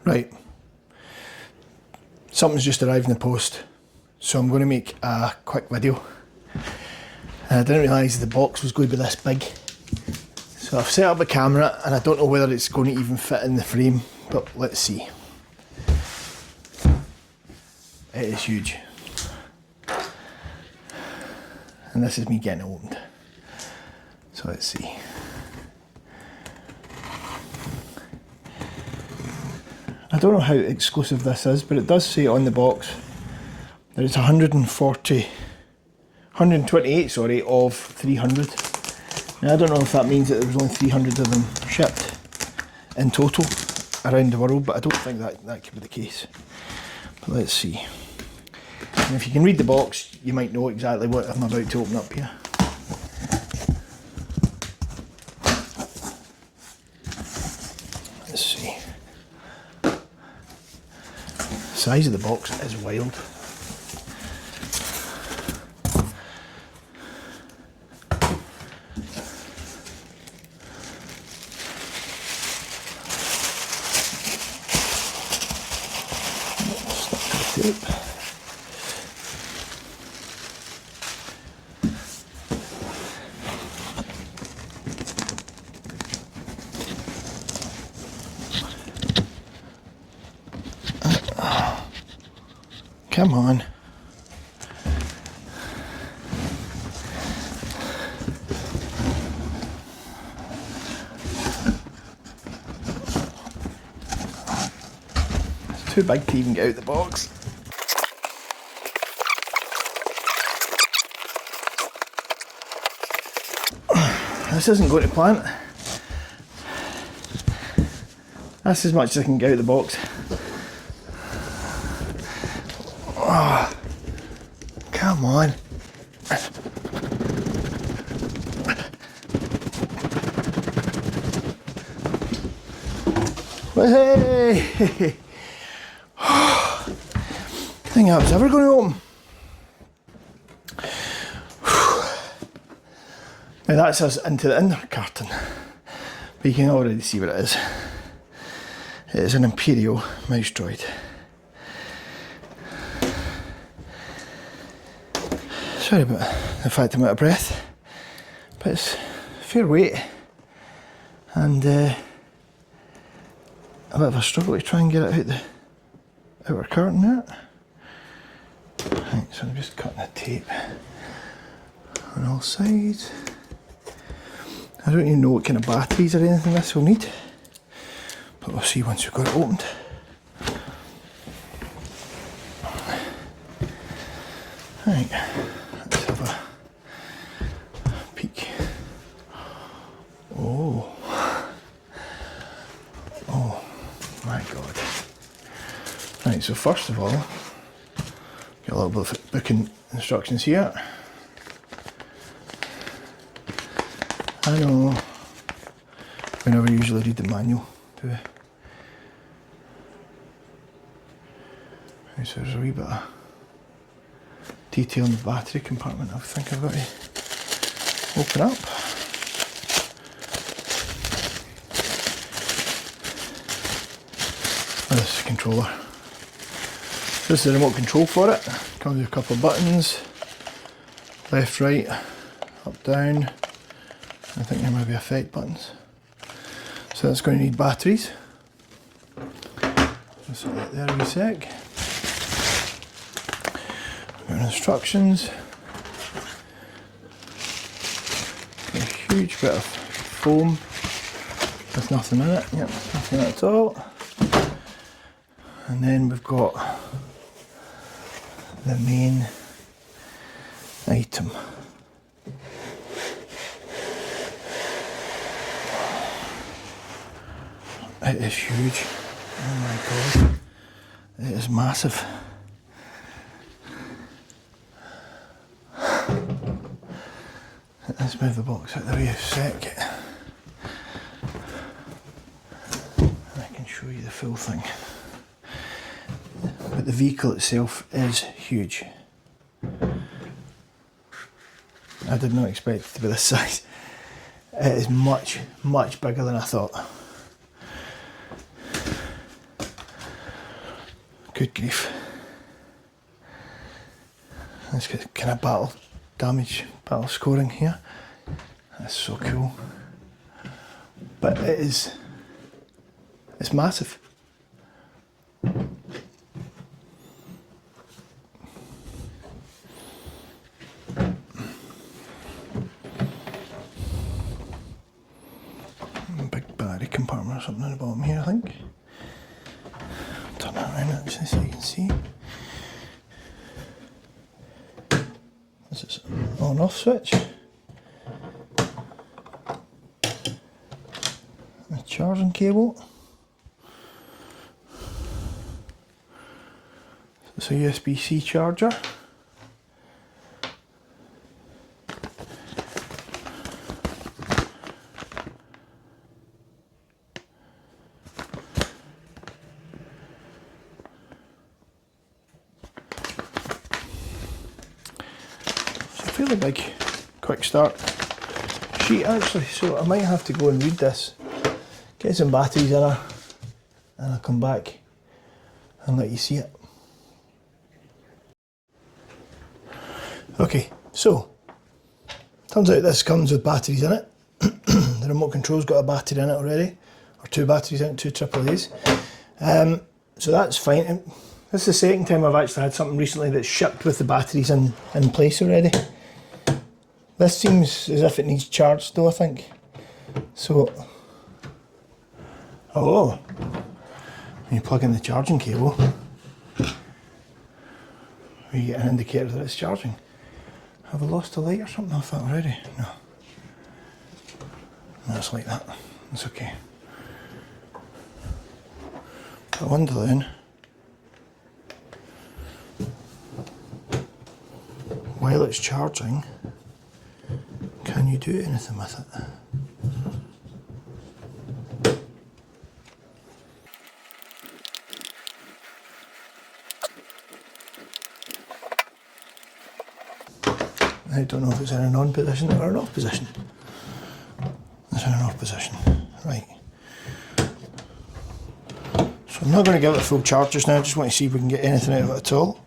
Right, something's just arrived in the post, so I'm going to make a quick video. And I didn't realise the box was going to be this big. So I've set up a camera and I don't know whether it's going to even fit in the frame, but let's see. It is huge. And this is me getting it opened. So let's see. I don't know how exclusive this is, but it does say on the box that it's 128 sorry, of 300. Now I don't know if that means that there was only 300 of them shipped in total around the world, but I don't think that could be the case. But let's see. And if you can read the box, you might know exactly what I'm about to open up here. Let's see. The size of the box is wild. Tape. Come on. It's too big to even get out the box. This isn't going to plant. That's as much as I can get out of the box. Oh, come on. Hey! I think I was ever going to open. Now that's us into the inner carton, but you can already see what it is. It is an Imperial mouse droid. Sorry about the fact I'm out of breath, but it's fair weight and a bit of a struggle to try and get it out the outer carton there. Right, so I'm just cutting the tape on all sides. I don't even know what kind of batteries or anything this will need, but we'll see once we've got it opened. Right, let's have a peek. Oh my god. Right, so first of all, get a little bit of booking instructions here. I know we never usually read the manual, do we? Right, so there's a wee bit of detail in the battery compartment I think I've got to open up. Oh, this is the controller. This is the remote control for it. Comes with a couple of buttons. Left, right, up, down. I think there might be effect buttons. So that's going to need batteries. Just set that there a wee sec. We've got instructions. A huge bit of foam with nothing in it. Yep, nothing in it at all. And then we've got the main item. It is huge. Oh my god. It is massive. Let's move the box out of the way a sec. And I can show you the full thing. But the vehicle itself is huge. I did not expect it to be this size. It is much, much bigger than I thought. Good grief. Let's get kind of battle damage, battle scoring here. That's so cool. But it's massive. Big battery compartment or something at the bottom here, I think. Turn that around actually so you can see. This is an on-off switch. A charging cable. It's a USB-C charger. Fairly big quick start sheet actually, so I might have to go and read this, get some batteries in her, and I'll come back and let you see it. Okay, so turns out this comes with batteries in it. The remote control's got a battery in it already, or 2 batteries in it, 2 AAAs. So that's fine. This is the second time I've actually had something recently that's shipped with the batteries in place already. This seems as if it needs charged though, I think. So, oh, when you plug in the charging cable, you get an indicator that it's charging. Have I lost a light or something off that already? No. No, it's like that. It's okay. I wonder then, while it's charging, can you do anything with it? I don't know if it's in an on position or an off position. It's in an off position, right. So I'm not going to give it a full charge just now, I just want to see if we can get anything out of it at all.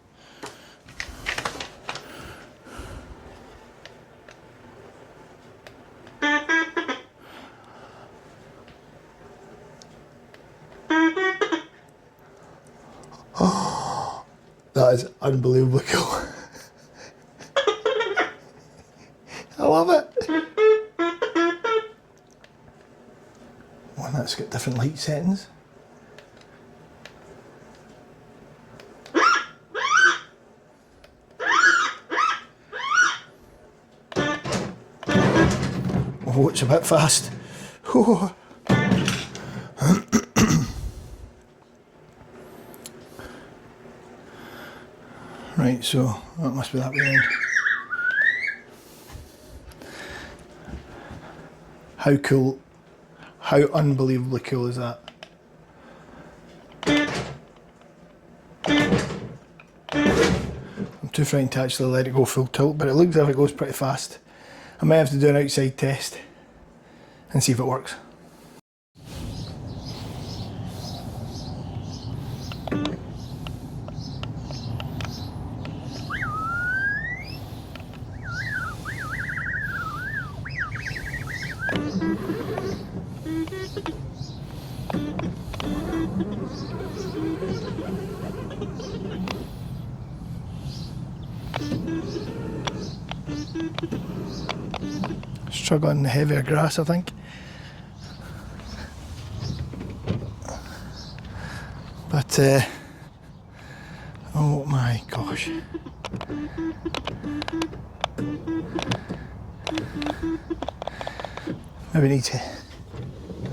That is unbelievably cool. I love it. One that's got different light settings. Oh, it's a bit fast. Right, so that must be that way then. How cool, how unbelievably cool is that? I'm too frightened to actually let it go full tilt, but it looks as if it goes pretty fast. I might have to do an outside test and see if it works. Struggling in the heavier grass, I think. But, oh my gosh. Maybe need to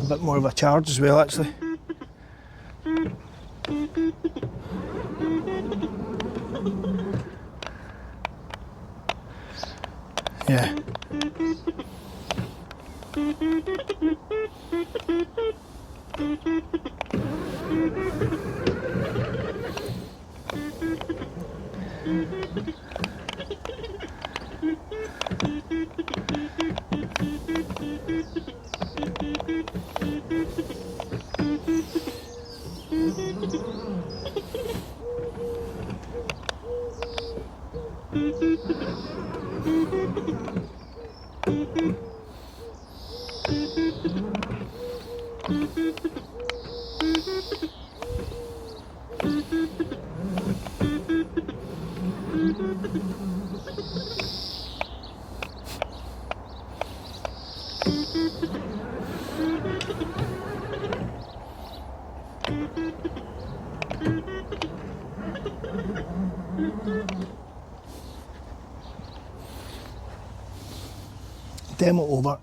a bit more of a charge as well, actually. Yeah. Demo over.